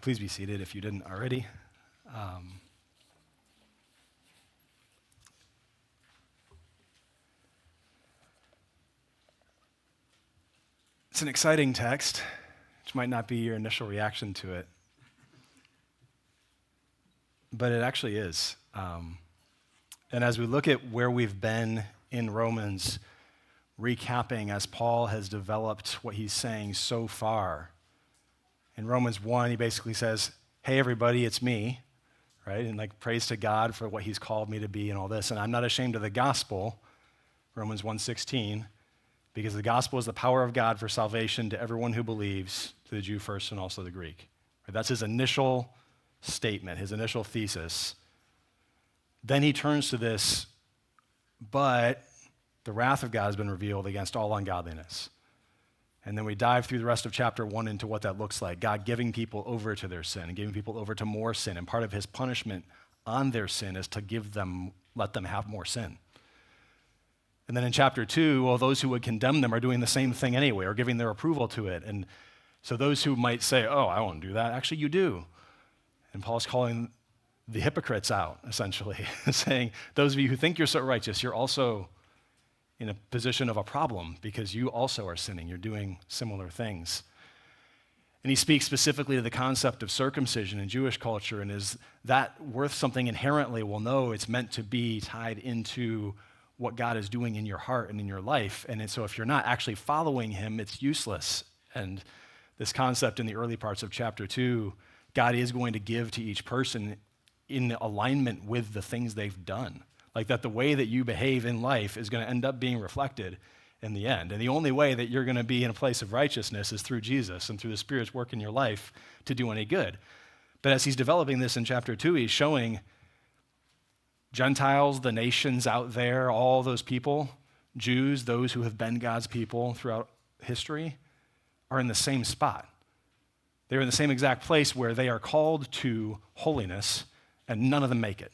Please be seated if you didn't already. It's an exciting text, which might not be your initial reaction to it, but it actually is. And as we look at where we've been in Romans, recapping as Paul has developed what he's saying so far, in Romans 1, he basically says, hey, everybody, it's me, right? And praise to God for what he's called me to be and all this. And I'm not ashamed of the gospel, Romans 1:16, because the gospel is the power of God for salvation to everyone who believes, to the Jew first and also the Greek. Right? That's his initial statement, his initial thesis. Then he turns to this, but the wrath of God has been revealed against all ungodliness. And then we dive through the rest of chapter 1 into what that looks like. God giving people over to their sin and giving people over to more sin. And part of his punishment on their sin is to let them have more sin. And then in chapter 2, well, those who would condemn them are doing the same thing anyway, or giving their approval to it. And so those who might say, oh, I won't do that, actually you do. And Paul's calling the hypocrites out, essentially, saying, those of you who think you're so righteous, you're also in a position of a problem because you also are sinning. You're doing similar things. And he speaks specifically to the concept of circumcision in Jewish culture, and is that worth something inherently? Well, no, it's meant to be tied into what God is doing in your heart and in your life. And so if you're not actually following him, it's useless. And this concept in the early parts of chapter 2, God is going to give to each person in alignment with the things they've done. Like that the way that you behave in life is going to end up being reflected in the end. And the only way that you're going to be in a place of righteousness is through Jesus and through the Spirit's work in your life to do any good. But as he's developing this in chapter 2, he's showing Gentiles, the nations out there, all those people, Jews, those who have been God's people throughout history, are in the same spot. They're in the same exact place where they are called to holiness, and none of them make it.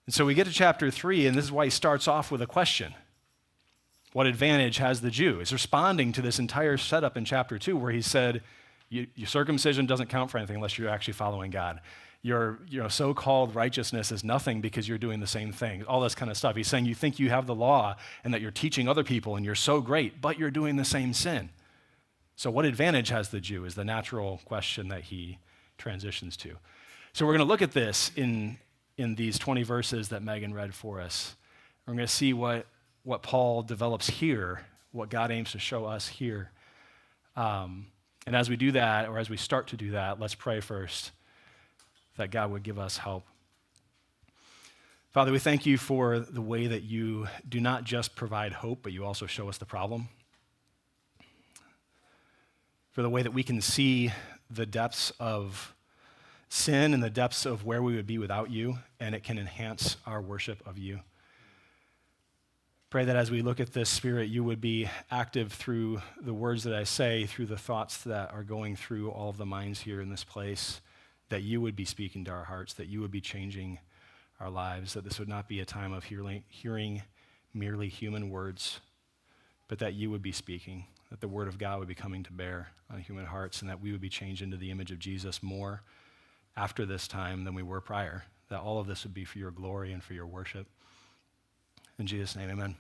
And so we get to chapter 3, and this is why he starts off with a question. What advantage has the Jew? He's responding to this entire setup in chapter 2 where he said, your circumcision doesn't count for anything unless you're actually following God. Your so-called righteousness is nothing because you're doing the same thing, all this kind of stuff. He's saying you think you have the law and that you're teaching other people and you're so great, but you're doing the same sin. So what advantage has the Jew is the natural question that he transitions to. So we're going to look at this in these 20 verses that Megan read for us. We're going to see what Paul develops here, what God aims to show us here. And as we do that, or as we start to do that, let's pray first that God would give us help. Father, we thank you for the way that you do not just provide hope, but you also show us the problem. For the way that we can see the depths of sin and the depths of where we would be without you, and it can enhance our worship of you. Pray that as we look at this, Spirit, you would be active through the words that I say, through the thoughts that are going through all of the minds here in this place, that you would be speaking to our hearts, that you would be changing our lives, that this would not be a time of hearing merely human words, but that you would be speaking, that the word of God would be coming to bear on human hearts, and that we would be changed into the image of Jesus more after this time than we were prior, that all of this would be for your glory and for your worship. In Jesus' name, amen.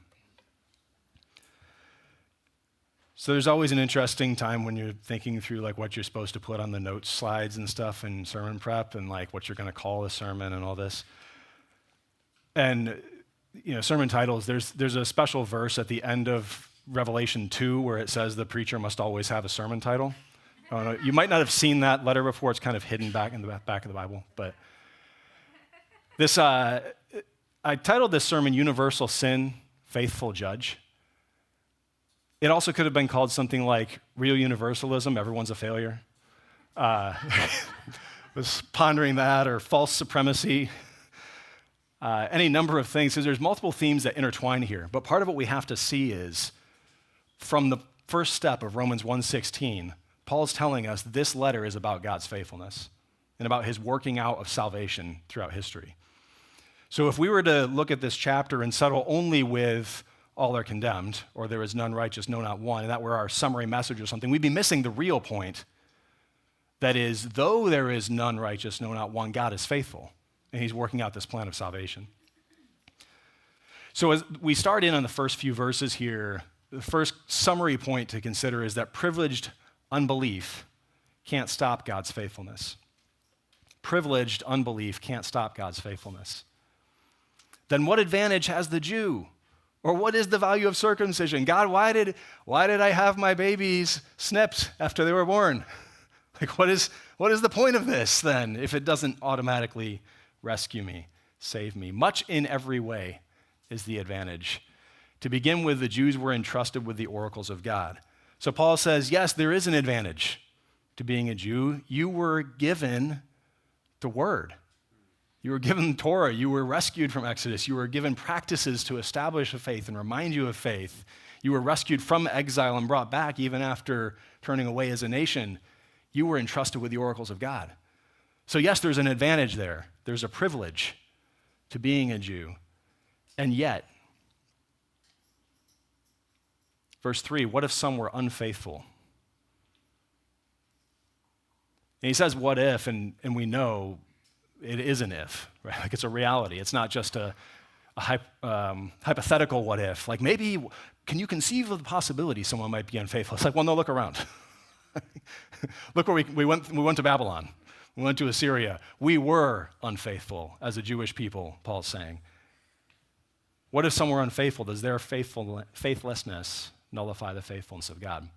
So there's always an interesting time when you're thinking through what you're supposed to put on the notes slides and stuff and sermon prep and what you're going to call a sermon and all this. And sermon titles, there's a special verse at the end of Revelation 2 where it says the preacher must always have a sermon title. You might not have seen that letter before. It's kind of hidden back in the back of the Bible. But this, I titled this sermon, Universal Sin, Faithful Judge. It also could have been called something like Real Universalism, Everyone's a Failure. Was pondering that, or False Supremacy. Any number of things, because there's multiple themes that intertwine here. But part of what we have to see is, from the first step of Romans 1:16, Paul's telling us this letter is about God's faithfulness and about his working out of salvation throughout history. So if we were to look at this chapter and settle only with all are condemned, or there is none righteous, no, not one, and that were our summary message or something, we'd be missing the real point That is, though there is none righteous, no, not one, God is faithful, and he's working out this plan of salvation. So as we start in on the first few verses here, the first summary point to consider is that privileged unbelief can't stop God's faithfulness. Privileged unbelief can't stop God's faithfulness. Then what advantage has the Jew? Or what is the value of circumcision? God, why did I have my babies snipped after they were born? Like, what is the point of this then if it doesn't automatically rescue me, save me? Much in every way is the advantage. To begin with, the Jews were entrusted with the oracles of God. So Paul says, yes, there is an advantage to being a Jew. You were given the word. You were given Torah. You were rescued from Exodus. You were given practices to establish a faith and remind you of faith. You were rescued from exile and brought back even after turning away as a nation. You were entrusted with the oracles of God. So yes, there's an advantage there. There's a privilege to being a Jew. And yet, verse 3, what if some were unfaithful? And he says, what if, and we know it is an if, right? Like it's a reality. It's not just a hypothetical what if. Like maybe, can you conceive of the possibility someone might be unfaithful? It's like, well, no, look around. Look where we went to Babylon. We went to Assyria. We were unfaithful as a Jewish people, Paul's saying. What if some were unfaithful? Does their faithlessness nullify the faithfulness of God?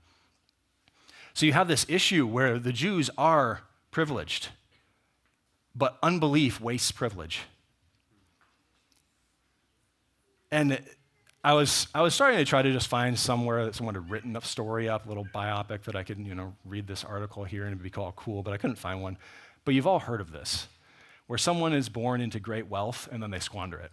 So you have this issue where the Jews are privileged, but unbelief wastes privilege. And I was starting to try to just find somewhere that someone had written a story up, a little biopic that I could, read this article here and it'd be called cool, but I couldn't find one. But you've all heard of this, where someone is born into great wealth and then they squander it.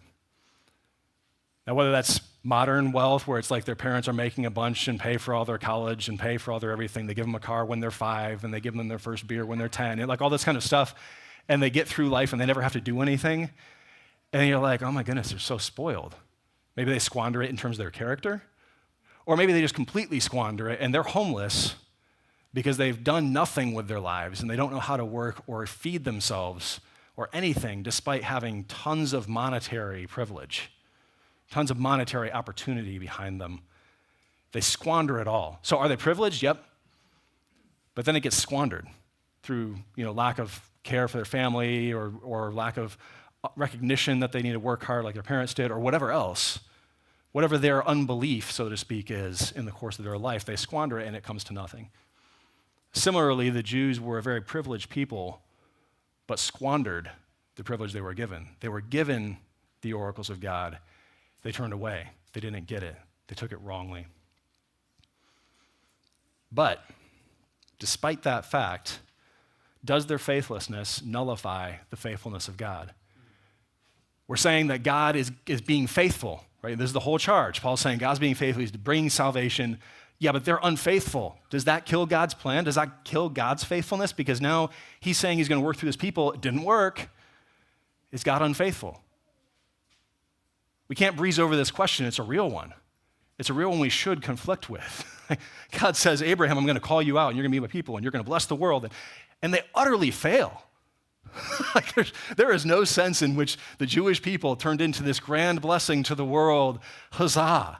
Now, whether that's modern wealth, where it's like their parents are making a bunch and pay for all their college and pay for all their everything. They give them a car when they're 5 and they give them their first beer when they're 10, like all this kind of stuff. And they get through life and they never have to do anything. And you're like, oh my goodness, they're so spoiled. Maybe they squander it in terms of their character. Or maybe they just completely squander it and they're homeless because they've done nothing with their lives and they don't know how to work or feed themselves or anything despite having tons of monetary privilege, tons of monetary opportunity behind them. They squander it all. So are they privileged? Yep. But then it gets squandered through lack of care for their family or lack of recognition that they need to work hard like their parents did or whatever else. Whatever their unbelief, so to speak, is in the course of their life, they squander it and it comes to nothing. Similarly, the Jews were a very privileged people, but squandered the privilege they were given. They were given the oracles of God. They turned away. They didn't get it. They took it wrongly. But despite that fact, does their faithlessness nullify the faithfulness of God? We're saying that God is being faithful, right? This is the whole charge. Paul's saying God's being faithful. He's bringing salvation. Yeah, but they're unfaithful. Does that kill God's plan? Does that kill God's faithfulness? Because now he's saying he's going to work through his people. It didn't work. Is God unfaithful? We can't breeze over this question. It's a real one. It's a real one we should conflict with. God says, Abraham, I'm going to call you out, and you're going to be my people, and you're going to bless the world. And they utterly fail. There is no sense in which the Jewish people turned into this grand blessing to the world. Huzzah.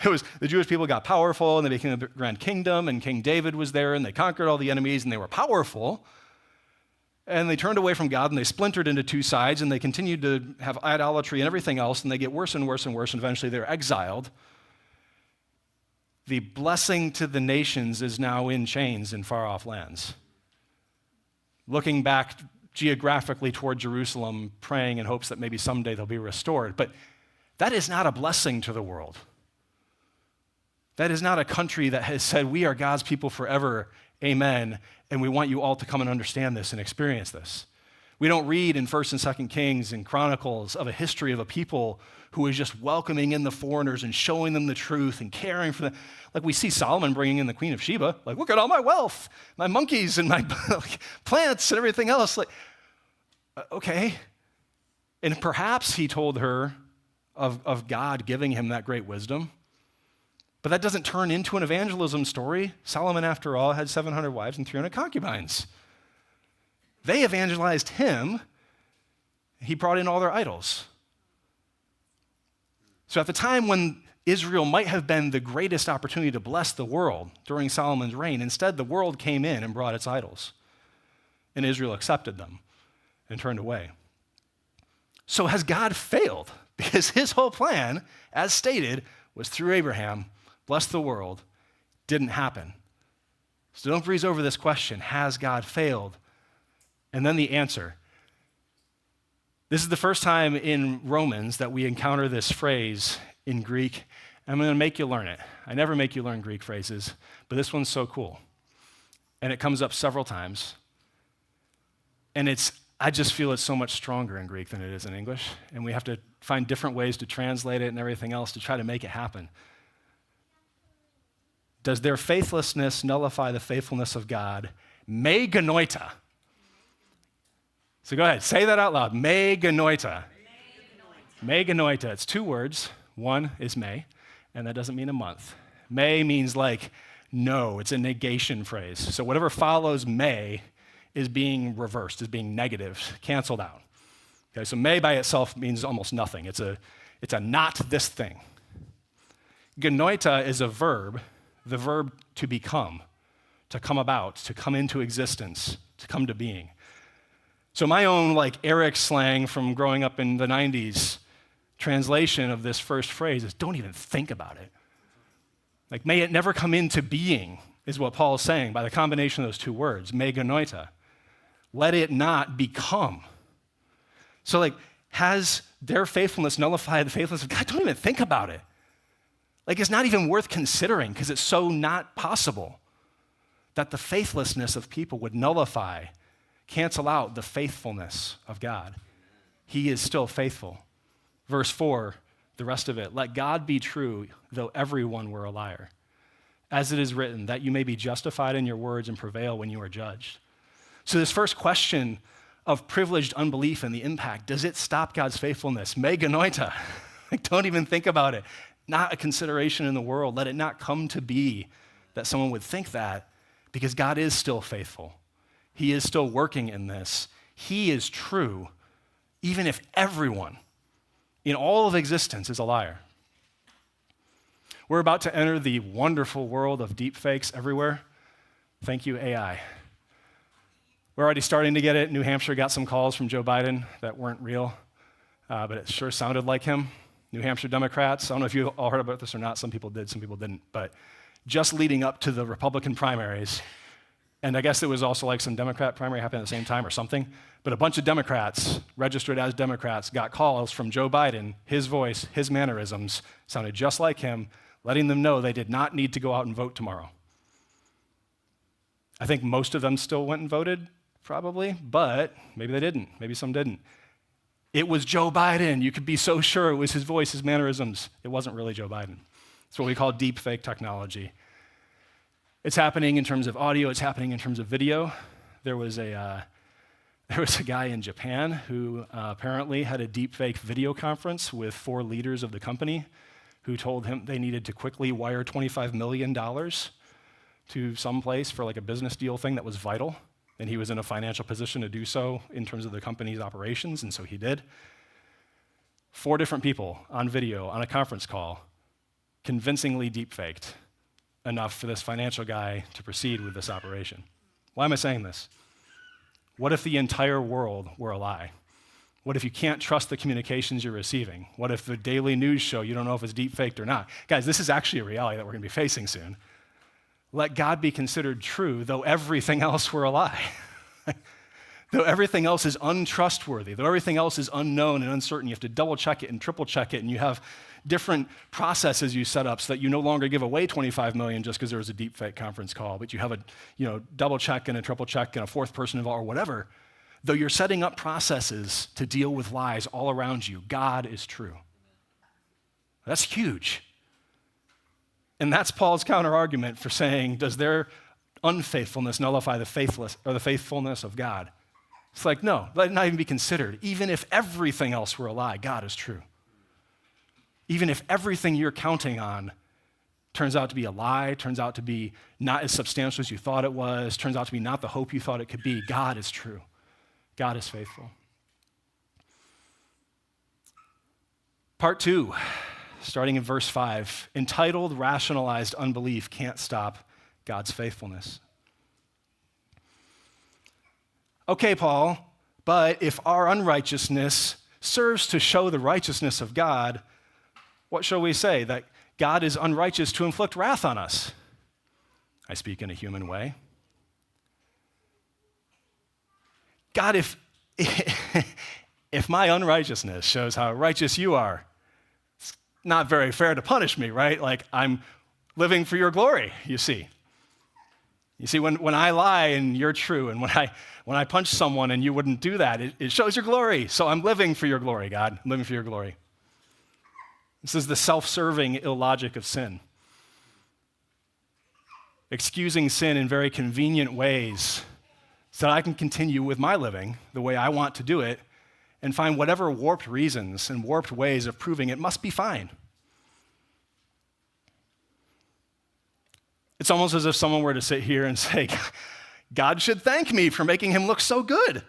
The Jewish people got powerful, and they became a grand kingdom, and King David was there, and they conquered all the enemies, and they were powerful. And they turned away from God, and they splintered into two sides, and they continued to have idolatry and everything else, and they get worse and worse and worse, and eventually they're exiled. The blessing to the nations is now in chains in far-off lands. Looking back geographically toward Jerusalem, praying in hopes that maybe someday they'll be restored. But that is not a blessing to the world. That is not a country that has said, we are God's people forever, amen, and we want you all to come and understand this and experience this. We don't read in 1st and 2nd Kings and Chronicles of a history of a people who is just welcoming in the foreigners and showing them the truth and caring for them. Like we see Solomon bringing in the Queen of Sheba, like, look at all my wealth, my monkeys and my plants and everything else. Like, okay. And perhaps he told her of God giving him that great wisdom. But that doesn't turn into an evangelism story. Solomon, after all, had 700 wives and 300 concubines. They evangelized him. He brought in all their idols. So at the time when Israel might have been the greatest opportunity to bless the world during Solomon's reign, instead the world came in and brought its idols. And Israel accepted them and turned away. So has God failed? Because his whole plan, as stated, was through Abraham, bless the world, didn't happen. So don't breeze over this question, has God failed? And then the answer. This is the first time in Romans that we encounter this phrase in Greek. I'm going to make you learn it. I never make you learn Greek phrases, but this one's so cool. And it comes up several times. And I just feel it's so much stronger in Greek than it is in English. And we have to find different ways to translate it and everything else to try to make it happen. Does their faithlessness nullify the faithfulness of God? Me genoita. So go ahead, say that out loud. Me genoita. Me genoita. It's two words. One is me, and that doesn't mean a month. Me means like no. It's a negation phrase. So whatever follows me is being reversed, is being negative, canceled out. Okay, so me by itself means almost nothing. It's a not this thing. Genoita is a verb, the verb to become, to come about, to come into existence, to come to being. So my own Eric slang from growing up in the 90s translation of this first phrase is don't even think about it. May it never come into being is what Paul is saying by the combination of those two words, me genoita. Let it not become. So has their faithfulness nullified the faithfulness of God? Don't even think about it. It's not even worth considering because it's so not possible that the faithlessness of people would nullify, cancel out the faithfulness of God. He is still faithful. Verse 4, the rest of it, let God be true, though everyone were a liar. As it is written, that you may be justified in your words and prevail when you are judged. So this first question of privileged unbelief and the impact, does it stop God's faithfulness? Me genoita. Don't even think about it. Not a consideration in the world. Let it not come to be that someone would think that, because God is still faithful. He is still working in this. He is true, even if everyone in all of existence is a liar. We're about to enter the wonderful world of deep fakes everywhere. Thank you, AI. We're already starting to get it. New Hampshire got some calls from Joe Biden that weren't real, but it sure sounded like him. New Hampshire Democrats, I don't know if you all heard about this or not. Some people did, some people didn't. But just leading up to the Republican primaries, and I guess it was also some Democrat primary happening at the same time or something, but a bunch of Democrats, registered as Democrats, got calls from Joe Biden. His voice, his mannerisms sounded just like him, letting them know they did not need to go out and vote tomorrow. I think most of them still went and voted, probably, but maybe they didn't. Maybe some didn't. It was Joe Biden. You could be so sure it was his voice, his mannerisms. It wasn't really Joe Biden. It's what we call deep fake technology. It's happening in terms of audio. It's happening in terms of video. There was a guy in Japan who apparently had a deep fake video conference with 4 leaders of the company who told him they needed to quickly wire $25 million to some place for a business deal thing that was vital. And he was in a financial position to do so in terms of the company's operations, and so he did. 4 different people on video, on a conference call, convincingly deep-faked enough for this financial guy to proceed with this operation. Why am I saying this? What if the entire world were a lie? What if you can't trust the communications you're receiving? What if the daily news show, you don't know if it's deep-faked or not? Guys, this is actually a reality that we're going to be facing soon. Let God be considered true, though everything else were a lie. Though everything else is untrustworthy, though everything else is unknown and uncertain, you have to double check it and triple check it, and you have different processes you set up so that you no longer give away $25 million just because there was a deep fake conference call, but you have a double check and a triple check and a 4th person involved or whatever. Though you're setting up processes to deal with lies all around you, God is true. That's huge. And that's Paul's counter-argument for saying, does their unfaithfulness nullify the faithfulness of God? It's no, let it not even be considered. Even if everything else were a lie, God is true. Even if everything you're counting on turns out to be a lie, turns out to be not as substantial as you thought it was, turns out to be not the hope you thought it could be, God is true. God is faithful. Part 2, starting in verse 5, entitled Rationalized Unbelief Can't Stop God's Faithfulness. Okay, Paul, but if our unrighteousness serves to show the righteousness of God, what shall we say? That God is unrighteous to inflict wrath on us? I speak in a human way. God, if my unrighteousness shows how righteous you are, it's not very fair to punish me, right? Like, I'm living for your glory, you see. You see, when I lie and you're true, and when I punch someone and you wouldn't do that, it shows your glory. So I'm living for your glory, God. I'm living for your glory. This is the self-serving illogic of sin. Excusing sin in very convenient ways so that I can continue with my living the way I want to do it and find whatever warped reasons and warped ways of proving it must be fine. It's almost as if someone were to sit here and say, God should thank me for making him look so good.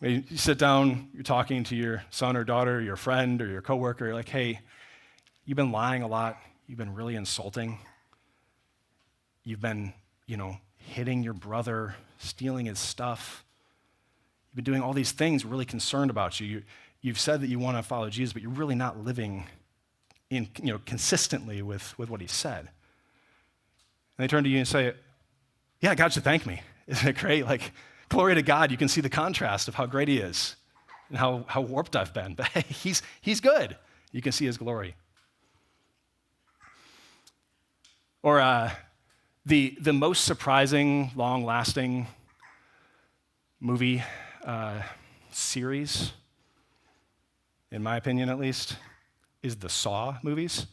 You sit down, you're talking to your son or daughter, your friend or your coworker, you're like, hey, you've been lying a lot. You've been really insulting. You've been, hitting your brother, stealing his stuff. You've been doing all these things, really concerned about you. You've said that you want to follow Jesus, but you're really not living consistently with what he said. And they turn to you and say, yeah, God should thank me. Isn't it great? Like, glory to God, you can see the contrast of how great he is and how warped I've been. But hey, he's good. You can see his glory. Or the most surprising, long-lasting movie series, in my opinion at least, is the Saw movies.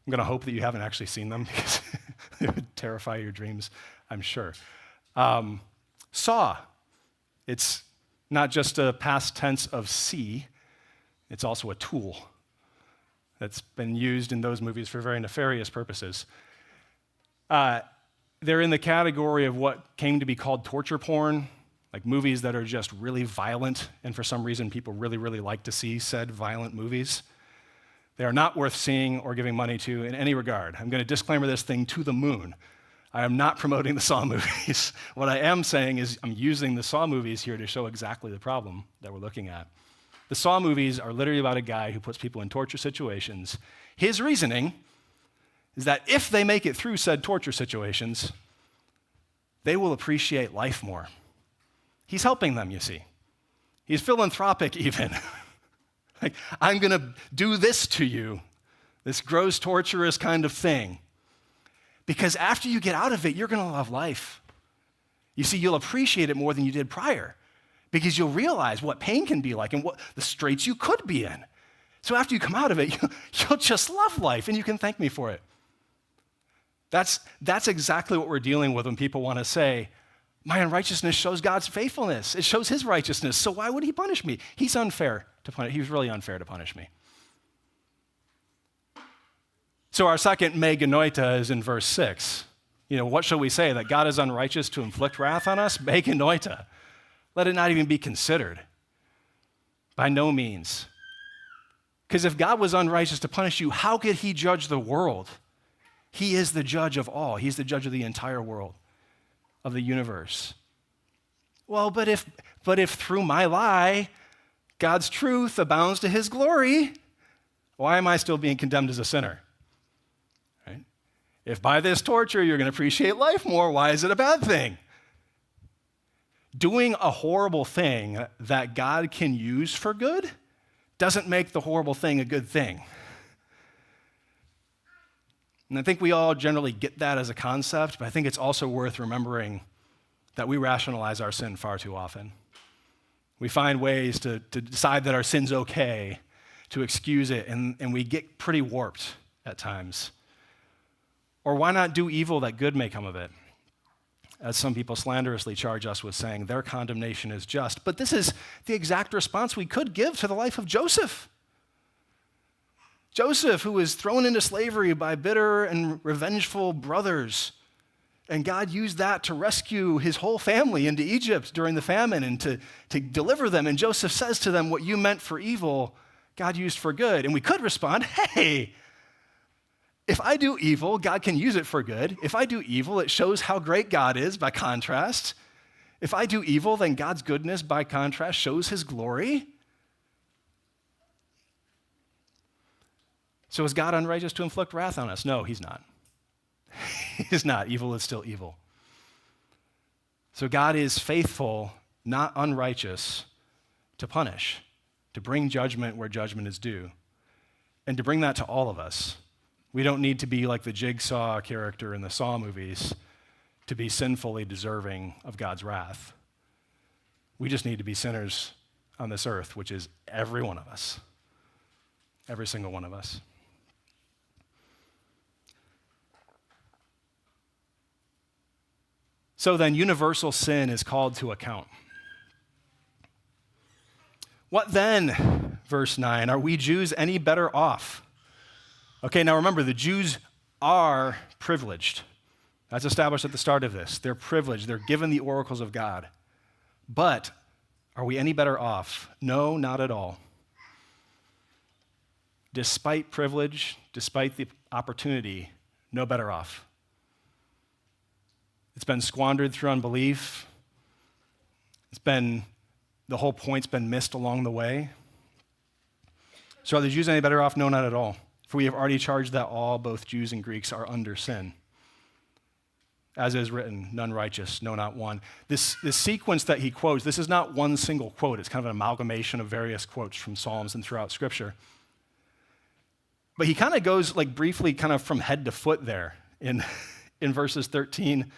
I'm going to hope that you haven't actually seen them because it would terrify your dreams, I'm sure. Saw, it's not just a past tense of see, it's also a tool that's been used in those movies for very nefarious purposes. They're in the category of what came to be called torture porn, like movies that are just really violent, and for some reason people really, really like to see said violent movies. They are not worth seeing or giving money to in any regard. I'm going to disclaimer this thing to the moon. I am not promoting the Saw movies. What I am saying is I'm using the Saw movies here to show exactly the problem that we're looking at. The Saw movies are literally about a guy who puts people in torture situations. His reasoning is that if they make it through said torture situations, they will appreciate life more. He's helping them, you see. He's philanthropic even. Like, I'm going to do this to you, this gross, torturous kind of thing. Because after you get out of it, you're going to love life. You see, you'll appreciate it more than you did prior because you'll realize what pain can be like and what the straits you could be in. So after you come out of it, you'll just love life and you can thank me for it. That's exactly what we're dealing with when people want to say, my unrighteousness shows God's faithfulness. It shows his righteousness, so why would he punish me? He's unfair to punish. He was really unfair to punish me. So our second me genoita is in verse 6. What shall we say? That God is unrighteous to inflict wrath on us? Me genoita. Let it not even be considered. By no means. Because if God was unrighteous to punish you, how could he judge the world? He is the judge of all. He's the judge of the entire world, of the universe. Well, but if through my lie, God's truth abounds to his glory, why am I still being condemned as a sinner? Right? If by this torture you're going to appreciate life more, why is it a bad thing? Doing a horrible thing that God can use for good doesn't make the horrible thing a good thing. And I think we all generally get that as a concept, but I think it's also worth remembering that we rationalize our sin far too often. We find ways to decide that our sin's okay, to excuse it, and we get pretty warped at times. Or why not do evil that good may come of it? As some people slanderously charge us with saying their condemnation is just. But this is the exact response we could give to the life of Joseph. Joseph, who was thrown into slavery by bitter and revengeful brothers. And God used that to rescue his whole family into Egypt during the famine and to deliver them. And Joseph says to them, what you meant for evil, God used for good. And we could respond, hey, if I do evil, God can use it for good. If I do evil, it shows how great God is by contrast. If I do evil, then God's goodness by contrast shows his glory. So is God unrighteous to inflict wrath on us? No, he's not. He's not. Evil is still evil. So God is faithful, not unrighteous, to punish, to bring judgment where judgment is due, and to bring that to all of us. We don't need to be like the Jigsaw character in the Saw movies to be sinfully deserving of God's wrath. We just need to be sinners on this earth, which is every one of us. Every single one of us. So then, universal sin is called to account. What then, verse 9, are we Jews any better off? Okay, now remember, the Jews are privileged. That's established at the start of this. They're privileged. They're given the oracles of God. But are we any better off? No, not at all. Despite privilege, despite the opportunity, no better off. It's been squandered through unbelief. The whole point's been missed along the way. So are the Jews any better off? No, not at all. For we have already charged that all, both Jews and Greeks, are under sin. As is written, none righteous, no, not one. This sequence that he quotes, this is not one single quote. It's kind of an amalgamation of various quotes from Psalms and throughout Scripture. But he kind of goes like briefly kind of from head to foot there in verses 13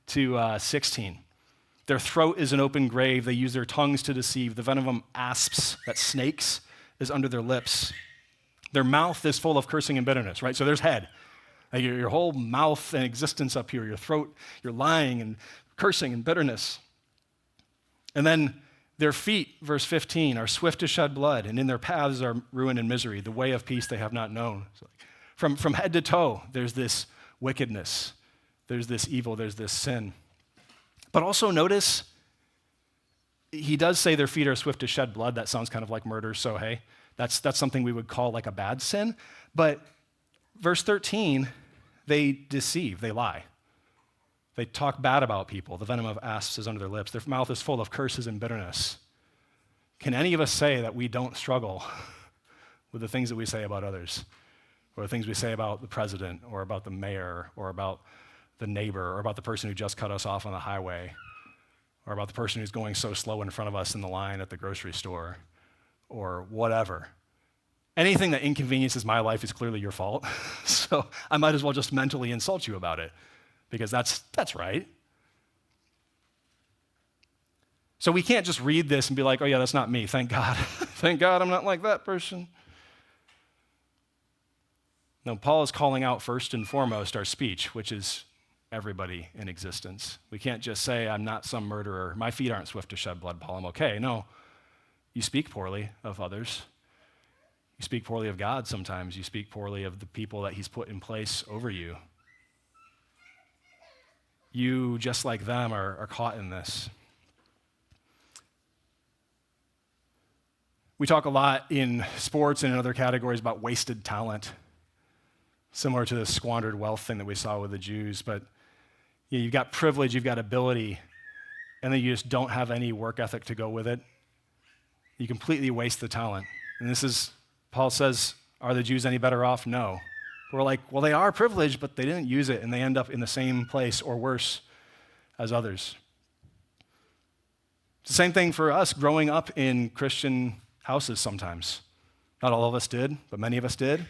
to 16. Their throat is an open grave. They use their tongues to deceive. The venom of asps, that snakes, is under their lips. Their mouth is full of cursing and bitterness, right? So there's head. Like your whole mouth and existence up here, your throat, you're lying and cursing and bitterness. And then their feet, verse 15, are swift to shed blood, and in their paths are ruin and misery. The way of peace they have not known. So from head to toe, there's this wickedness. There's this evil, there's this sin. But also notice, he does say their feet are swift to shed blood. That sounds kind of like murder, so hey, that's something we would call like a bad sin. But verse 13, they deceive, they lie. They talk bad about people. The venom of asps is under their lips. Their mouth is full of curses and bitterness. Can any of us say that we don't struggle with the things that we say about others, or the things we say about the president, or about the mayor, or about the neighbor, or about the person who just cut us off on the highway, or about the person who's going so slow in front of us in the line at the grocery store, or whatever? Anything that inconveniences my life is clearly your fault, so I might as well just mentally insult you about it, because that's right. So we can't just read this and be like, oh yeah, that's not me, thank God. Thank God I'm not like that person. No, Paul is calling out first and foremost our speech, which is everybody in existence. We can't just say, I'm not some murderer. My feet aren't swift to shed blood, Paul. I'm okay. No, you speak poorly of others. You speak poorly of God sometimes. You speak poorly of the people that he's put in place over you. You, just like them, are caught in this. We talk a lot in sports and in other categories about wasted talent, similar to the squandered wealth thing that we saw with the Jews. But you've got privilege, you've got ability, and then you just don't have any work ethic to go with it. You completely waste the talent. And this is, Paul says, are the Jews any better off? No. We're like, well, they are privileged, but they didn't use it, and they end up in the same place or worse as others. It's the same thing for us growing up in Christian houses sometimes. Not all of us did, but many of us did.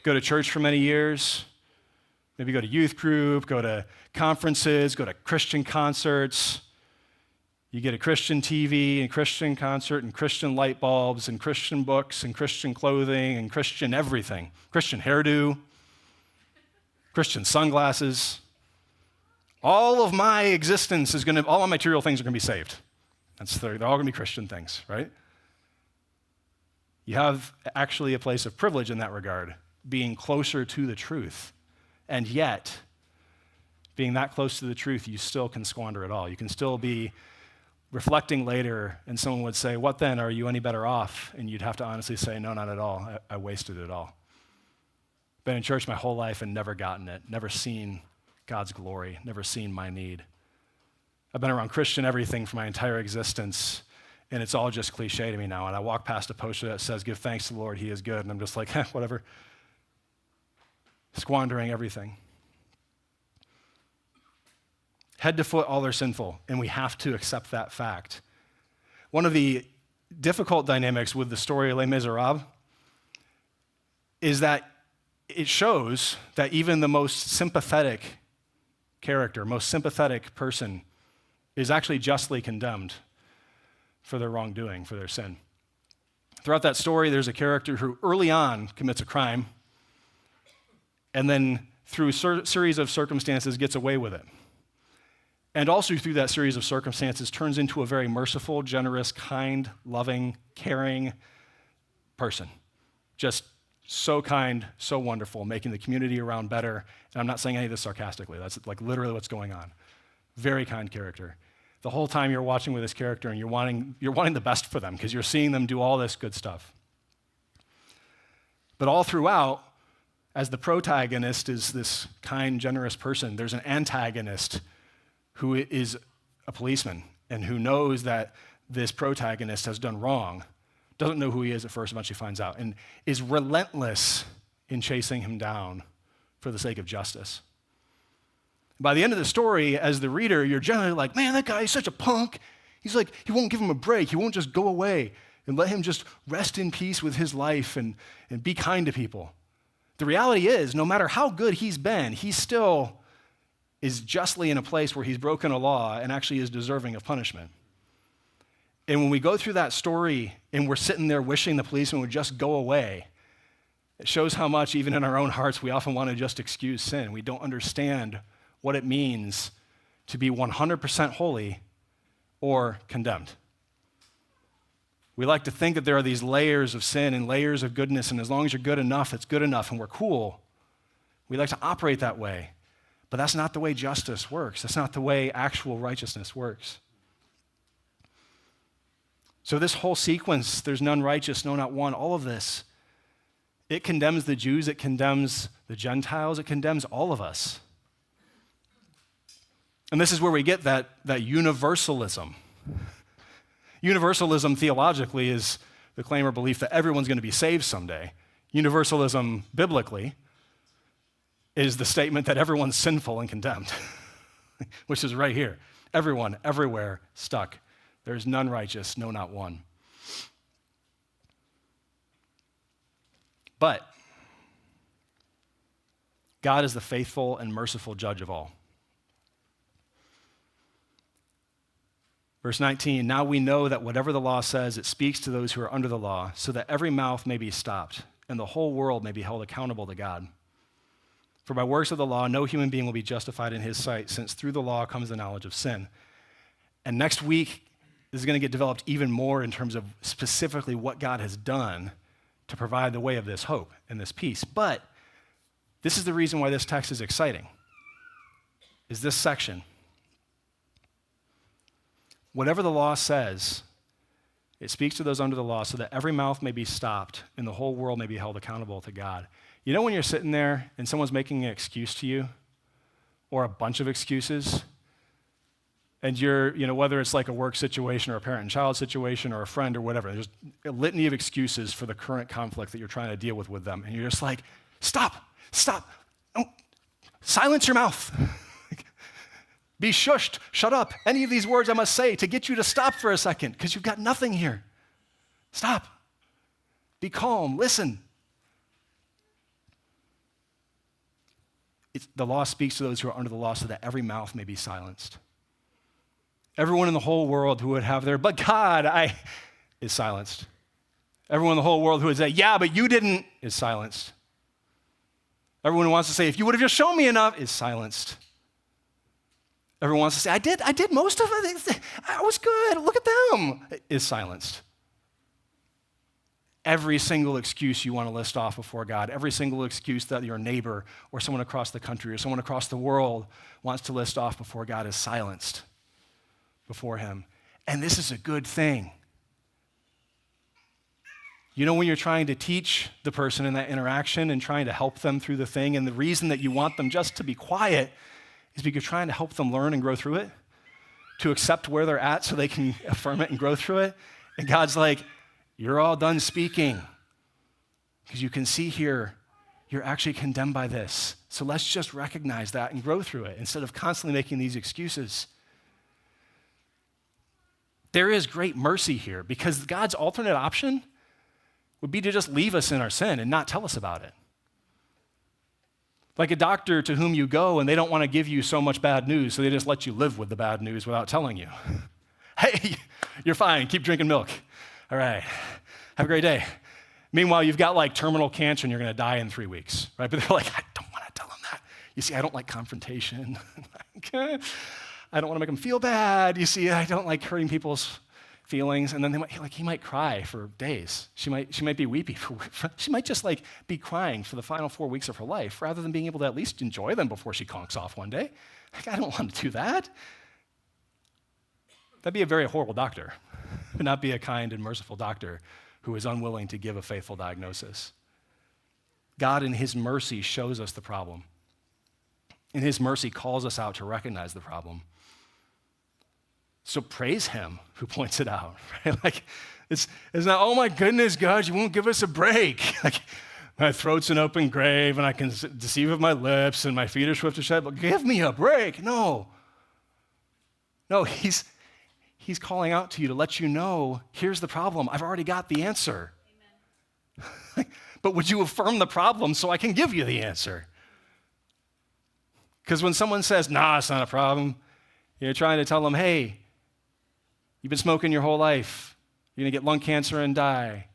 Go to church for many years, maybe go to youth group, go to conferences, go to Christian concerts. You get a Christian TV and Christian concert and Christian light bulbs and Christian books and Christian clothing and Christian everything. Christian hairdo, Christian sunglasses. All of my existence is all my material things are going to be saved. They're all going to be Christian things, right? You have actually a place of privilege in that regard, being closer to the truth. And yet, being that close to the truth, you still can squander it all. You can still be reflecting later, and someone would say, what then? Are you any better off? And you'd have to honestly say, no, not at all. I wasted it all. Been in church my whole life and never gotten it, never seen God's glory, never seen my need. I've been around Christian everything for my entire existence, and it's all just cliche to me now. And I walk past a poster that says, give thanks to the Lord, he is good. And I'm just like, whatever. Squandering everything. Head to foot, all are sinful, and we have to accept that fact. One of the difficult dynamics with the story of Les Miserables is that it shows that even the most sympathetic character, most sympathetic person is actually justly condemned for their wrongdoing, for their sin. Throughout that story, there's a character who early on commits a crime and then through a series of circumstances gets away with it. And also through that series of circumstances turns into a very merciful, generous, kind, loving, caring person. Just so kind, so wonderful, making the community around better. And I'm not saying any of this sarcastically. That's like literally what's going on. Very kind character. The whole time you're watching with this character and you're wanting the best for them because you're seeing them do all this good stuff. But all throughout, as the protagonist is this kind, generous person, there's an antagonist who is a policeman and who knows that this protagonist has done wrong, doesn't know who he is at first, eventually finds out, and is relentless in chasing him down for the sake of justice. By the end of the story, as the reader, you're generally like, man, that guy is such a punk. He's like, he won't give him a break. He won't just go away and let him just rest in peace with his life and be kind to people. The reality is, no matter how good he's been, he still is justly in a place where he's broken a law and actually is deserving of punishment. And when we go through that story and we're sitting there wishing the policeman would just go away, it shows how much, even in our own hearts, we often want to just excuse sin. We don't understand what it means to be 100% holy or condemned. We like to think that there are these layers of sin and layers of goodness, and as long as you're good enough, it's good enough, and we're cool. We like to operate that way. But that's not the way justice works. That's not the way actual righteousness works. So this whole sequence, there's none righteous, no, not one, all of this, it condemns the Jews, it condemns the Gentiles, it condemns all of us. And this is where we get that universalism. Universalism theologically is the claim or belief that everyone's going to be saved someday. Universalism biblically is the statement that everyone's sinful and condemned, which is right here. Everyone, everywhere, stuck. There's none righteous, no, not one. But God is the faithful and merciful judge of all. Verse 19, now we know that whatever the law says, it speaks to those who are under the law, so that every mouth may be stopped, and the whole world may be held accountable to God. For by works of the law, no human being will be justified in his sight, since through the law comes the knowledge of sin. And next week, this is going to get developed even more in terms of specifically what God has done to provide the way of this hope and this peace. But this is the reason why this text is exciting, is this section. Whatever the law says, it speaks to those under the law so that every mouth may be stopped and the whole world may be held accountable to God. You know when you're sitting there and someone's making an excuse to you or a bunch of excuses and you're, whether it's like a work situation or a parent and child situation or a friend or whatever, there's a litany of excuses for the current conflict that you're trying to deal with them. And you're just like, stop, don't, silence your mouth. Be shushed, shut up. Any of these words I must say to get you to stop for a second because you've got nothing here. Stop. Be calm, listen. The law speaks to those who are under the law so that every mouth may be silenced. Everyone in the whole world who would have their, but God, is silenced. Everyone in the whole world who would say, yeah, but you didn't, is silenced. Everyone who wants to say, if you would have just shown me enough, is silenced. Everyone wants to say, I did most of it. I was good. Look at them, is silenced. every single excuse you want to list off before God, every single excuse that your neighbor or someone across the country or someone across the world wants to list off before God is silenced before him. And this is a good thing. You know, when you're trying to teach the person in that interaction and trying to help them through the thing, and the reason that you want them just to be quiet is because you're trying to help them learn and grow through it, to accept where they're at so they can affirm it and grow through it. And God's like, you're all done speaking. Because you can see here, you're actually condemned by this. So let's just recognize that and grow through it instead of constantly making these excuses. There is great mercy here because God's alternate option would be to just leave us in our sin and not tell us about it. Like a doctor to whom you go and they don't want to give you so much bad news, so they just let you live with the bad news without telling you. Hey, you're fine, keep drinking milk. All right, have a great day. Meanwhile, you've got like terminal cancer and you're gonna die in 3 weeks, right? But they're like, I don't wanna tell them that. You see, I don't like confrontation. I don't wanna make them feel bad. You see, I don't like hurting people's feelings. And then he might cry for days. She might be weepy. She might just like be crying for the final 4 weeks of her life rather than being able to at least enjoy them before she conks off one day. Like, I don't want to do that. That'd be a very horrible doctor. Would not be a kind and merciful doctor who is unwilling to give a faithful diagnosis. God in his mercy shows us the problem. In his mercy calls us out to recognize the problem. So praise him who points it out, right? Like, it's not, oh my goodness, God, you won't give us a break. Like, my throat's an open grave and I can deceive with my lips and my feet are swift to shed, but give me a break. No, he's calling out to you to let you know, here's the problem. I've already got the answer. But would you affirm the problem so I can give you the answer? Because when someone says, nah, it's not a problem, you're trying to tell them, hey, you've been smoking your whole life. You're going to get lung cancer and die.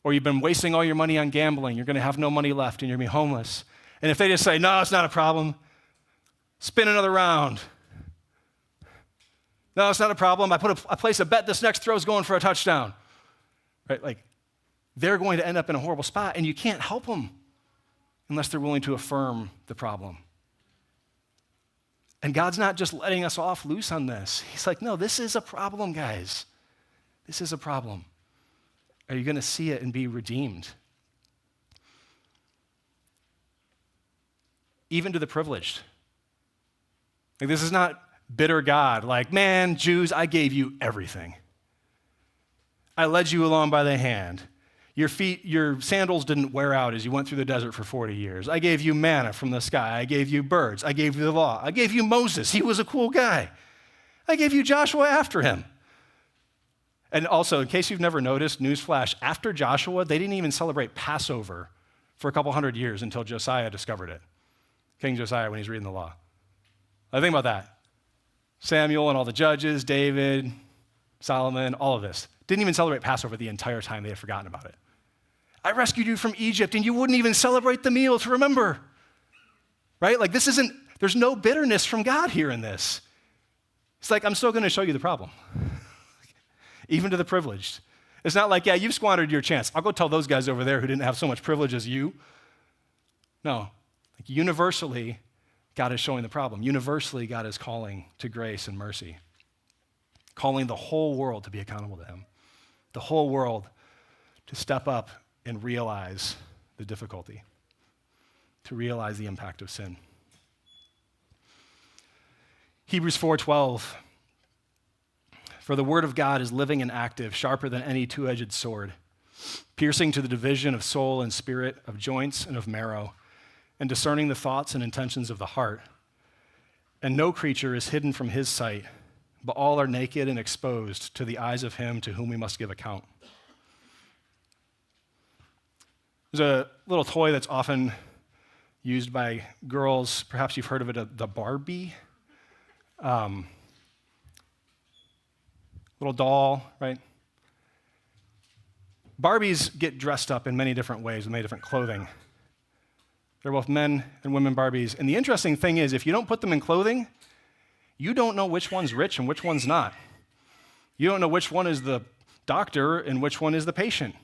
Or you've been wasting all your money on gambling. You're going to have no money left and you're going to be homeless. And if they just say, no, it's not a problem, spin another round. No, it's not a problem. I place a bet this next throw is going for a touchdown. Right? Like, they're going to end up in a horrible spot, and you can't help them unless they're willing to affirm the problem. And God's not just letting us off loose on this. He's like, no, this is a problem, guys. This is a problem. Are you going to see it and be redeemed? Even to the privileged. Like, this is not bitter God, like, man, Jews, I gave you everything. I led you along by the hand. Your sandals didn't wear out as you went through the desert for 40 years. I gave you manna from the sky. I gave you birds. I gave you the law. I gave you Moses. He was a cool guy. I gave you Joshua after him. And also, in case you've never noticed, newsflash, after Joshua, they didn't even celebrate Passover for a couple hundred years until Josiah discovered it. King Josiah, when he's reading the law. I think about that. Samuel and all the judges, David, Solomon, all of this. Didn't even celebrate Passover the entire time. They had forgotten about it. I rescued you from Egypt, and you wouldn't even celebrate the meal to remember. Right? Like, there's no bitterness from God here in this. It's like, I'm still going to show you the problem. Even to the privileged. It's not like, yeah, you've squandered your chance. I'll go tell those guys over there who didn't have so much privilege as you. No. Like, universally, God is showing the problem. Universally, God is calling to grace and mercy, calling the whole world to be accountable to him, the whole world to step up and realize the difficulty, to realize the impact of sin. Hebrews 4:12, for the word of God is living and active, sharper than any two-edged sword, piercing to the division of soul and spirit, of joints and of marrow, and discerning the thoughts and intentions of the heart. And no creature is hidden from his sight, but all are naked and exposed to the eyes of him to whom we must give account. There's a little toy that's often used by girls. Perhaps you've heard of it, the Barbie. Little doll, right? Barbies get dressed up in many different ways with many different clothing. They're both men and women Barbies. And the interesting thing is, if you don't put them in clothing, you don't know which one's rich and which one's not. You don't know which one is the doctor and which one is the patient.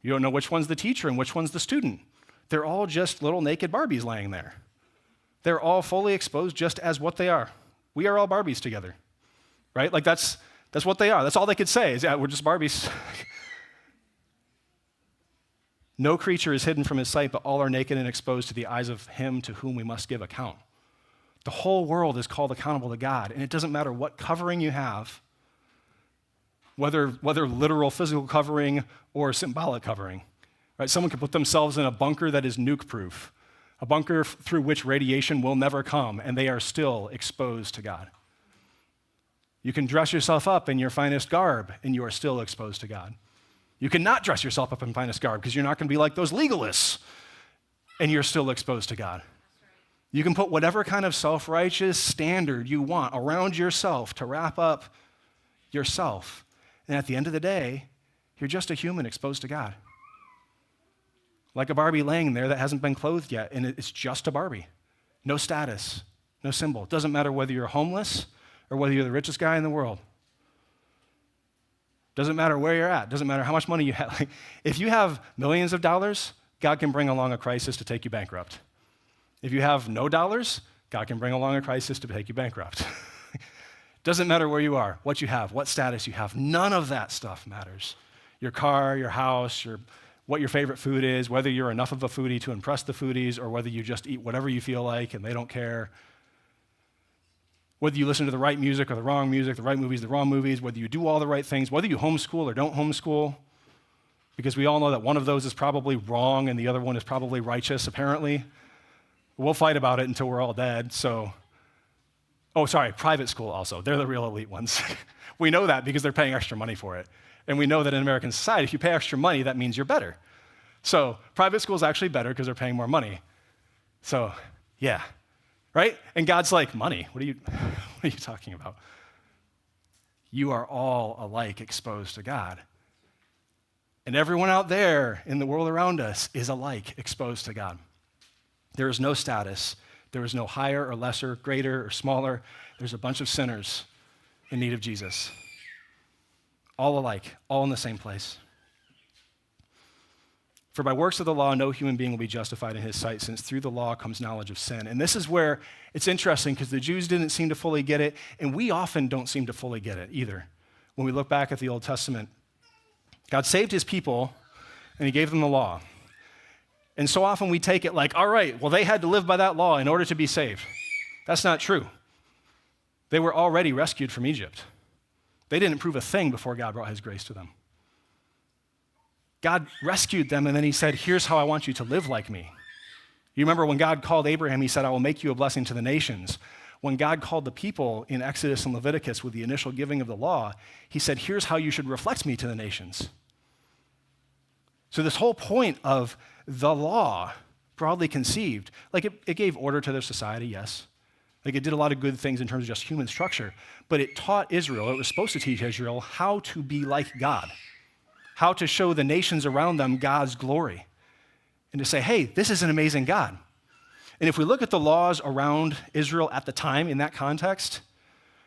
You don't know which one's the teacher and which one's the student. They're all just little naked Barbies laying there. They're all fully exposed just as what they are. We are all Barbies together, right? Like that's what they are. That's all they could say is, yeah, we're just Barbies. No creature is hidden from his sight, but all are naked and exposed to the eyes of him to whom we must give account. The whole world is called accountable to God, and it doesn't matter what covering you have, whether literal physical covering or symbolic covering. Right? Someone could put themselves in a bunker that is nuke-proof, a bunker through which radiation will never come, and they are still exposed to God. You can dress yourself up in your finest garb, and you are still exposed to God. You cannot dress yourself up in finest garb because you're not going to be like those legalists, and you're still exposed to God. You can put whatever kind of self-righteous standard you want around yourself to wrap up yourself. And at the end of the day, you're just a human exposed to God. Like a Barbie laying there that hasn't been clothed yet, and it's just a Barbie. No status, no symbol. It doesn't matter whether you're homeless or whether you're the richest guy in the world. Doesn't matter where you're at. Doesn't matter how much money you have. Like, if you have millions of dollars, God can bring along a crisis to take you bankrupt. If you have no dollars, God can bring along a crisis to take you bankrupt. Doesn't matter where you are, what you have, what status you have. None of that stuff matters. Your car, your house, what your favorite food is, whether you're enough of a foodie to impress the foodies or whether you just eat whatever you feel like and they don't care. Whether you listen to the right music or the wrong music, the right movies, the wrong movies, whether you do all the right things, whether you homeschool or don't homeschool, because we all know that one of those is probably wrong and the other one is probably righteous, apparently. We'll fight about it until we're all dead, private school also. They're the real elite ones. We know that because they're paying extra money for it. And we know that in American society, if you pay extra money, that means you're better. So private school is actually better because they're paying more money. So, yeah, right? And God's like, money? What are you talking about? You are all alike exposed to God. And everyone out there in the world around us is alike exposed to God. There is no status. There is no higher or lesser, greater or smaller. There's a bunch of sinners in need of Jesus. All alike, all in the same place. For by works of the law, no human being will be justified in his sight, since through the law comes knowledge of sin. And this is where it's interesting, because the Jews didn't seem to fully get it, and we often don't seem to fully get it either. When we look back at the Old Testament, God saved his people, and he gave them the law. And so often we take it like, all right, well, they had to live by that law in order to be saved. That's not true. They were already rescued from Egypt. They didn't prove a thing before God brought his grace to them. God rescued them, and then he said, here's how I want you to live like me. You remember when God called Abraham, he said, I will make you a blessing to the nations. When God called the people in Exodus and Leviticus with the initial giving of the law, he said, here's how you should reflect me to the nations. So this whole point of the law, broadly conceived, like it gave order to their society, yes. Like it did a lot of good things in terms of just human structure, but it taught Israel, it was supposed to teach Israel how to be like God, how to show the nations around them God's glory, and to say, hey, this is an amazing God. And if we look at the laws around Israel at the time in that context,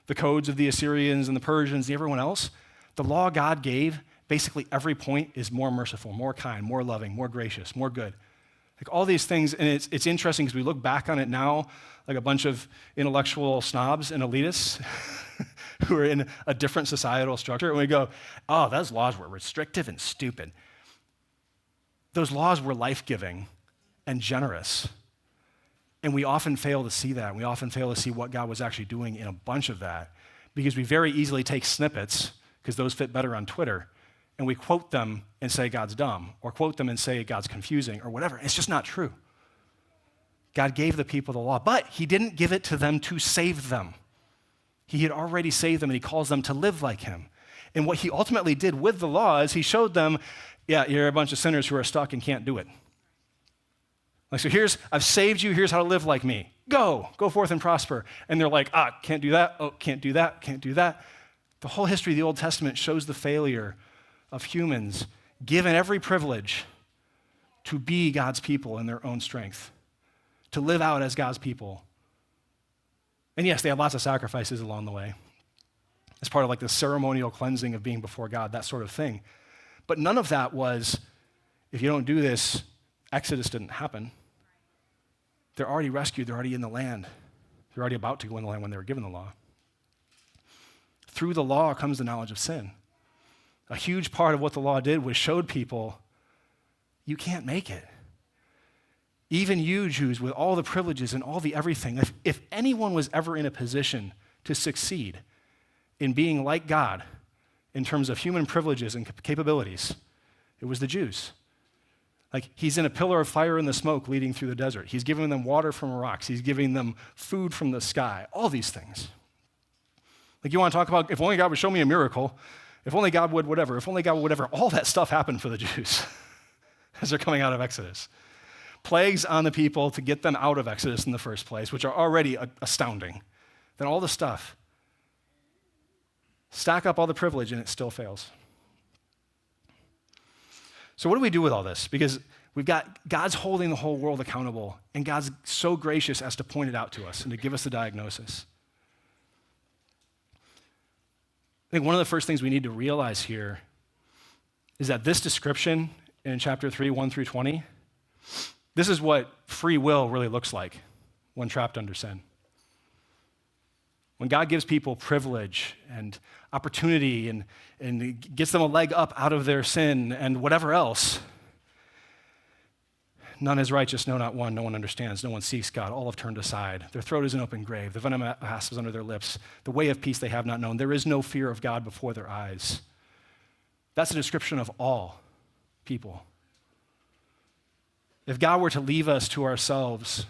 the codes of the Assyrians and the Persians and everyone else, the law God gave, basically every point is more merciful, more kind, more loving, more gracious, more good. Like all these things, and it's interesting because we look back on it now like a bunch of intellectual snobs and elitists who are in a different societal structure, and we go, oh, those laws were restrictive and stupid. Those laws were life-giving and generous. And we often fail to see that. We often fail to see what God was actually doing in a bunch of that because we very easily take snippets, because those fit better on Twitter, and we quote them and say God's dumb, or quote them and say God's confusing, or whatever. It's just not true. God gave the people the law, but he didn't give it to them to save them. He had already saved them, and he calls them to live like him. And what he ultimately did with the law is he showed them, yeah, you're a bunch of sinners who are stuck and can't do it. Like, so I've saved you, here's how to live like me. Go forth and prosper. And they're like, can't do that, can't do that, can't do that. The whole history of the Old Testament shows the failure of humans, given every privilege, to be God's people in their own strength, to live out as God's people. And yes, they had lots of sacrifices along the way. As part of like the ceremonial cleansing of being before God, that sort of thing. But none of that was if you don't do this, Exodus didn't happen. They're already rescued. They're already in the land. They're already about to go in the land when they were given the law. Through the law comes the knowledge of sin. A huge part of what the law did was showed people, you can't make it. Even you, Jews, with all the privileges and all the everything, if anyone was ever in a position to succeed in being like God in terms of human privileges and capabilities, it was the Jews. Like, he's in a pillar of fire in the smoke leading through the desert. He's giving them water from rocks. He's giving them food from the sky, all these things. Like, you want to talk about, if only God would show me a miracle, if only God would whatever, if only God would whatever, all that stuff happened for the Jews as they're coming out of Exodus. Plagues on the people to get them out of Exodus in the first place, which are already astounding. Then all the stuff. Stack up all the privilege and it still fails. So what do we do with all this? Because we've got God's holding the whole world accountable, and God's so gracious as to point it out to us and to give us the diagnosis. I think one of the first things we need to realize here is that this description in chapter 3, 1 through 20, this is what free will really looks like when trapped under sin. When God gives people privilege and opportunity and gets them a leg up out of their sin and whatever else, none is righteous, no, not one. No one understands. No one seeks God. All have turned aside. Their throat is an open grave. The venom passes under their lips. The way of peace they have not known. There is no fear of God before their eyes. That's a description of all people. If God were to leave us to ourselves,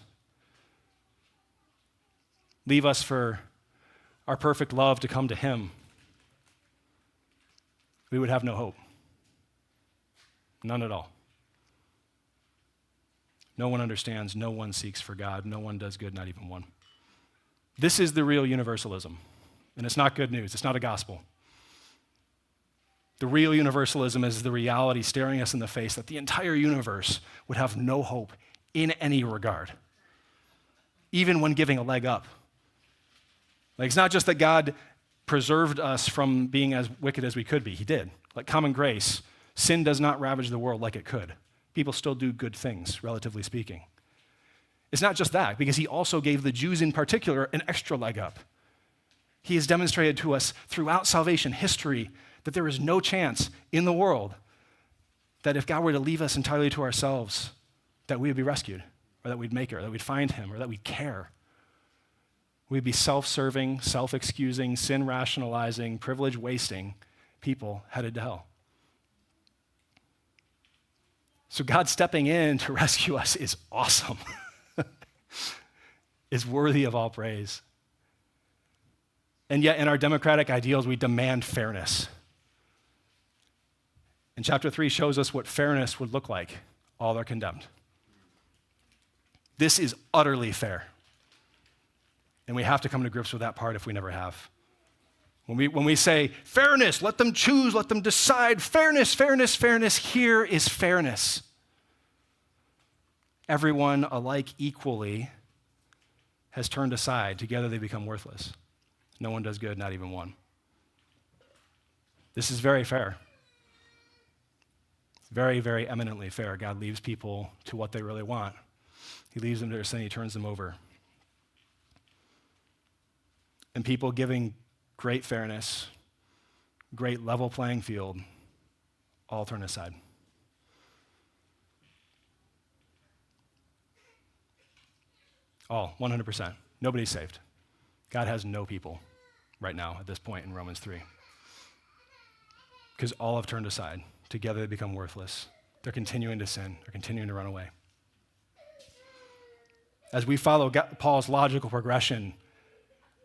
leave us for our perfect love to come to him, we would have no hope. None at all. No one understands, no one seeks for God, no one does good, not even one. This is the real universalism, and it's not good news. It's not a gospel. The real universalism is the reality staring us in the face that the entire universe would have no hope in any regard, even when giving a leg up. Like, it's not just that God preserved us from being as wicked as we could be. He did. Like common grace, sin does not ravage the world like it could. People still do good things, relatively speaking. It's not just that, because he also gave the Jews in particular an extra leg up. He has demonstrated to us throughout salvation history that there is no chance in the world that if God were to leave us entirely to ourselves, that we would be rescued, or that we'd make it, or that we'd find him, or that we'd care. We'd be self-serving, self-excusing, sin-rationalizing, privilege-wasting people headed to hell. So God stepping in to rescue us is awesome. It's worthy of all praise. And yet in our democratic ideals, we demand fairness. And chapter 3 shows us what fairness would look like. All are condemned. This is utterly fair. And we have to come to grips with that part if we never have. When we say, fairness, let them choose, let them decide, fairness, fairness, fairness, here is fairness. Everyone alike equally has turned aside. Together they become worthless. No one does good, not even one. This is very fair. It's very, very eminently fair. God leaves people to what they really want. He leaves them to their sin, he turns them over. And people giving great fairness, great level playing field, all turn aside. All, 100%. Nobody's saved. God has no people right now at this point in Romans 3. Because all have turned aside. Together they become worthless. They're continuing to sin. They're continuing to run away. As we follow Paul's logical progression,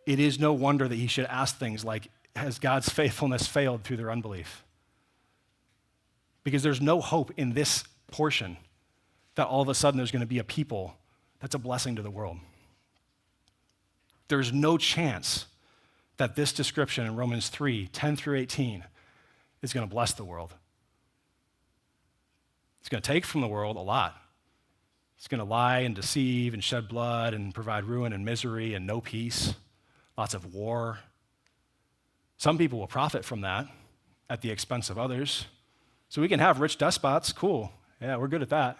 it is no wonder that he should ask things like, has God's faithfulness failed through their unbelief? Because there's no hope in this portion that all of a sudden there's going to be a people that's a blessing to the world. There's no chance that this description in Romans 3, 10 through 18 is going to bless the world. It's going to take from the world a lot. It's going to lie and deceive and shed blood and provide ruin and misery and no peace. Lots of war. Some people will profit from that at the expense of others. So we can have rich despots, cool. Yeah, we're good at that.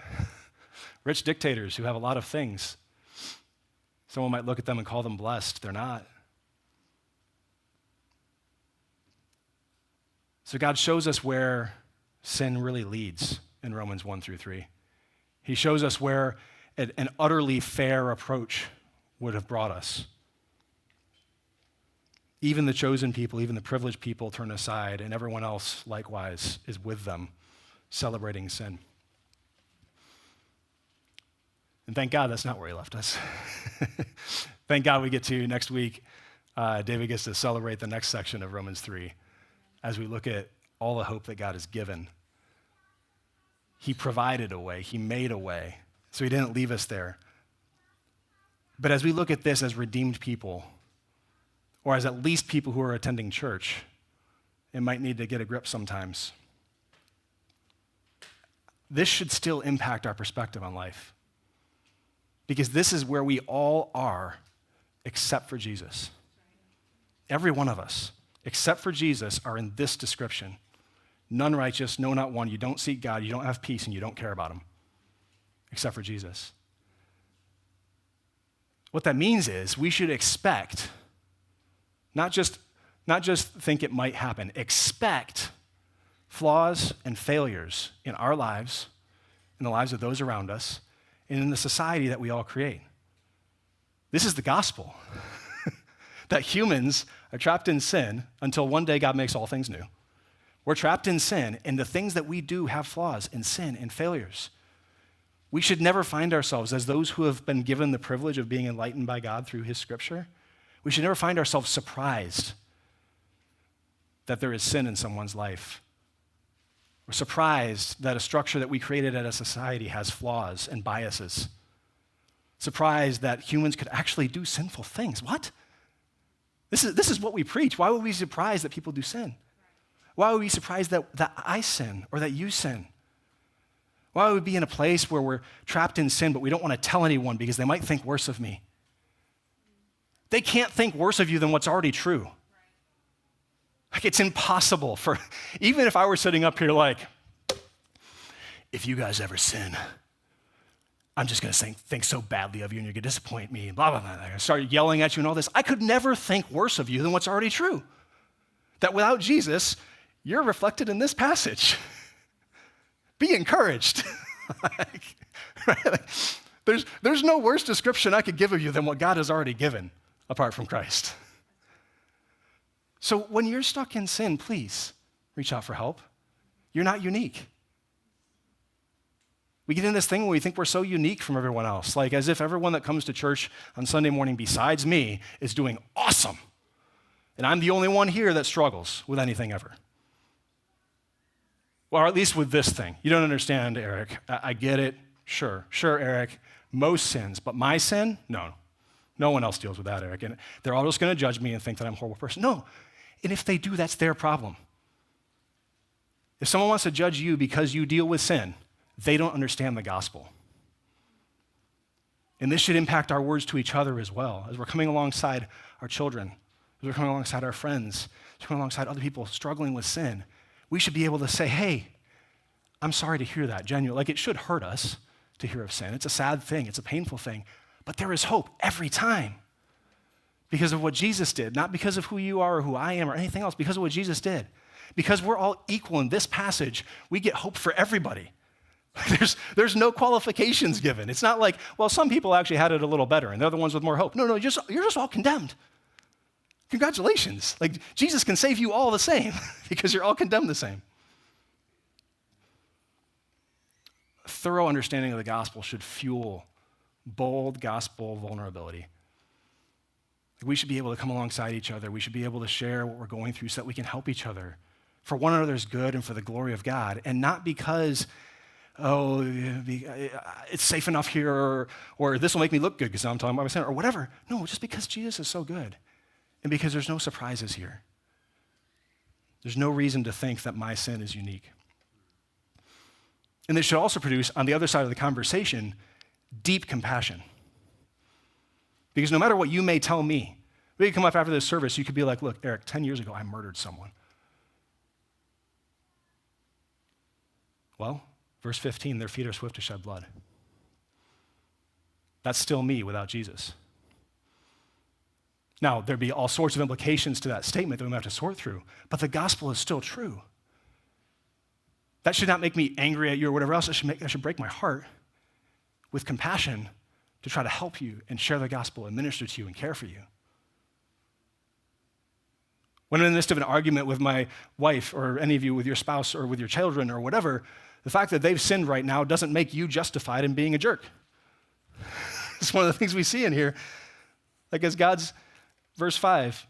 Rich dictators who have a lot of things. Someone might look at them and call them blessed. They're not. So God shows us where sin really leads in Romans 1-3. He shows us where an utterly fair approach would have brought us. Even the chosen people, even the privileged people turn aside, and everyone else likewise is with them, celebrating sin. And thank God that's not where he left us. Thank God we get to next week, David gets to celebrate the next section of Romans 3 as we look at all the hope that God has given. He provided a way, he made a way, so he didn't leave us there. But as we look at this as redeemed people, or as at least people who are attending church, it might need to get a grip sometimes. This should still impact our perspective on life. Because this is where we all are, except for Jesus. Every one of us, except for Jesus, are in this description. None righteous, no, not one. You don't seek God, you don't have peace, and you don't care about him, except for Jesus. What that means is we should expect, not just think it might happen, expect flaws and failures in our lives, in the lives of those around us, and in the society that we all create. This is the gospel, that humans are trapped in sin until one day God makes all things new. We're trapped in sin, and the things that we do have flaws and sin and failures. We should never find ourselves as those who have been given the privilege of being enlightened by God through his scripture. We should never find ourselves surprised that there is sin in someone's life. We're surprised that a structure that we created as a society has flaws and biases. Surprised that humans could actually do sinful things. What? This is what we preach. Why would we be surprised that people do sin? Why would we be surprised that I sin or that you sin? Why would we be in a place where we're trapped in sin, but we don't want to tell anyone because they might think worse of me? They can't think worse of you than what's already true. Like, it's impossible for, even if I were sitting up here like, if you guys ever sin, I'm just going to think so badly of you and you're going to disappoint me, and blah, blah, blah. I start yelling at you and all this. I could never think worse of you than what's already true. That without Jesus, you're reflected in this passage. Be encouraged. There's no worse description I could give of you than what God has already given apart from Christ. So when you're stuck in sin, please reach out for help. You're not unique. We get in this thing where we think we're so unique from everyone else, like as if everyone that comes to church on Sunday morning besides me is doing awesome. And I'm the only one here that struggles with anything ever. Or at least with this thing. You don't understand, Eric. I get it. Sure, Eric. Most sins, but my sin? No. No one else deals with that, Eric. And they're all just going to judge me and think that I'm a horrible person. No. And if they do, that's their problem. If someone wants to judge you because you deal with sin, they don't understand the gospel. And this should impact our words to each other as well, as we're coming alongside our children, as we're coming alongside our friends, as we're coming alongside other people struggling with sin. We should be able to say, hey, I'm sorry to hear that, genuinely. Like, it should hurt us to hear of sin. It's a sad thing. It's a painful thing. But there is hope every time because of what Jesus did, not because of who you are or who I am or anything else, because of what Jesus did. Because we're all equal in this passage, we get hope for everybody. There's no qualifications given. It's not like, well, some people actually had it a little better and they're the ones with more hope. No, you're just all condemned. Congratulations. Like, Jesus can save you all the same because you're all condemned the same. A thorough understanding of the gospel should fuel bold gospel vulnerability. We should be able to come alongside each other. We should be able to share what we're going through so that we can help each other for one another's good and for the glory of God. And not because, it's safe enough here, or this will make me look good because I'm talking about my sin, or whatever. No, just because Jesus is so good. And because there's no surprises here. There's no reason to think that my sin is unique. And this should also produce, on the other side of the conversation, deep compassion. Because no matter what you may tell me, we could come up after this service, you could be like, look, Eric, 10 years ago, I murdered someone. Well, Verse 15, their feet are swift to shed blood. That's still me without Jesus. Now, there'd be all sorts of implications to that statement that we might have to sort through, but the gospel is still true. That should not make me angry at you or whatever else. It should break my heart with compassion to try to help you and share the gospel and minister to you and care for you. When I'm in the midst of an argument with my wife or any of you with your spouse or with your children or whatever, the fact that they've sinned right now doesn't make you justified in being a jerk. It's one of the things we see in here. Like as God's, verse 5,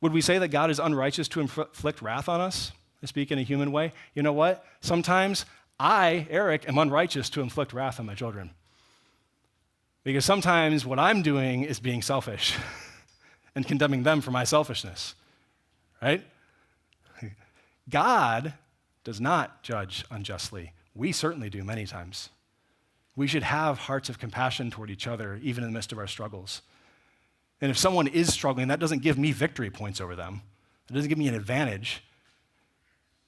would we say that God is unrighteous to inflict wrath on us? I speak in a human way. You know what? Sometimes I, Eric, am unrighteous to inflict wrath on my children. Because sometimes what I'm doing is being selfish and condemning them for my selfishness, right? God does not judge unjustly. We certainly do many times. We should have hearts of compassion toward each other, even in the midst of our struggles. And if someone is struggling, that doesn't give me victory points over them. It doesn't give me an advantage.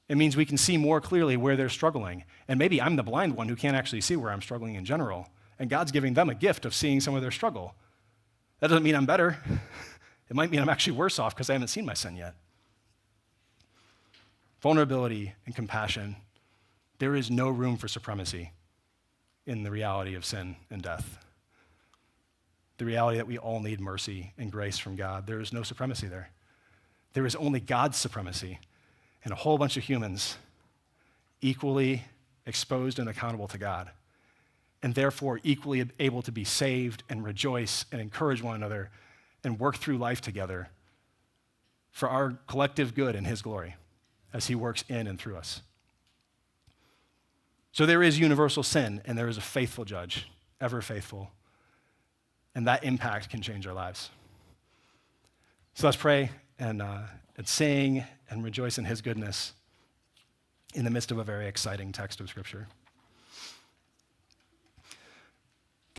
It means we can see more clearly where they're struggling. And maybe I'm the blind one who can't actually see where I'm struggling in general. And God's giving them a gift of seeing some of their struggle. That doesn't mean I'm better. It might mean I'm actually worse off because I haven't seen my sin yet. Vulnerability and compassion. There is no room for supremacy in the reality of sin and death. The reality that we all need mercy and grace from God. There is no supremacy there. There is only God's supremacy and a whole bunch of humans equally exposed and accountable to God, and therefore equally able to be saved and rejoice and encourage one another and work through life together for our collective good and his glory as he works in and through us. So there is universal sin, and there is a faithful judge, ever faithful, and that impact can change our lives. So let's pray and sing and rejoice in his goodness in the midst of a very exciting text of Scripture.